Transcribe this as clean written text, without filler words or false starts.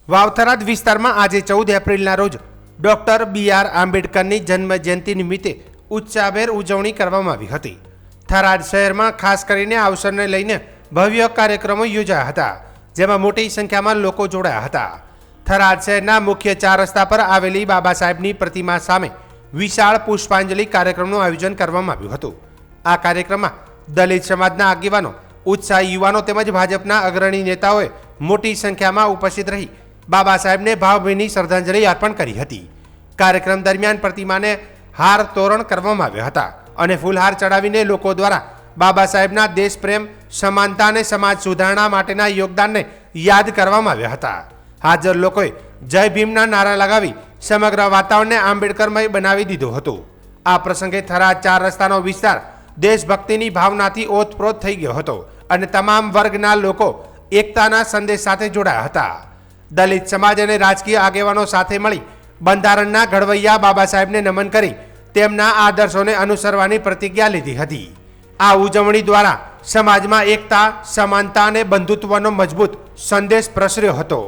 વાવ-થરાદ વિસ્તારમાં આજે 14 એપ્રિલના રોજ ડોક્ટર BR આંબેડકરની જન્મ જયંતિ નિમિત્તે ઉત્સાહભેર ઉજવણી કરવામાં આવી હતી. થરાદ શહેરમાં ખાસ કરીને આ અવસરને લઈને ભવ્ય કાર્યક્રમો યોજાયા હતા, જેમાં મોટી સંખ્યામાં લોકો જોડાયા હતા. થરાદ શહેરના મુખ્ય 4 રસ્તા પર આવેલી બાબા સાહેબની પ્રતિમા સામે વિશાળ પુષ્પાંજલિ કાર્યક્રમનું આયોજન કરવામાં આવ્યું હતું. આ કાર્યક્રમમાં દલિત સમાજના આગેવાનો, ઉત્સાહી યુવાનો તેમજ ભાજપના અગ્રણી નેતાઓએ મોટી સંખ્યામાં ઉપસ્થિત રહી બાબા સાહેબને ભાવભીની શ્રદ્ધાંજલિ અર્પણ કરી હતી. કાર્યક્રમ દરમિયાન પ્રતિમાને હાર તોરણ કરવામાં આવ્યા હતા અને ફૂલહાર ચડાવીને લોકો દ્વારા બાબા સાહેબના દેશપ્રેમ, સમાનતા અને સમાજ સુધારણા માટેના યોગદાનને યાદ કરવામાં આવ્યા હતા. હાજર લોકોએ જય ભીમના નારા લગાવી સમગ્ર વાતાવરણને આંબેડકરમય બનાવી દીધું હતું. આ પ્રસંગે થરાદ 4 રસ્તાનો વિસ્તાર દેશભક્તિની ભાવનાથી ઓતપ્રોત થઈ ગયો હતો અને તમામ વર્ગના લોકો એકતાના સંદેશ સાથે જોડાયા હતા. દલિત સમાજ અને રાજકીય આગેવાનો સાથે મળી બંધારણના ઘડવૈયા બાબા સાહેબને નમન કરી તેમના આદર્શોને અનુસરવાની પ્રતિજ્ઞા લીધી હતી. આ ઉજવણી દ્વારા સમાજમાં એકતા, સમાનતા અને બંધુત્વનો મજબૂત સંદેશ પ્રસર્યો હતો.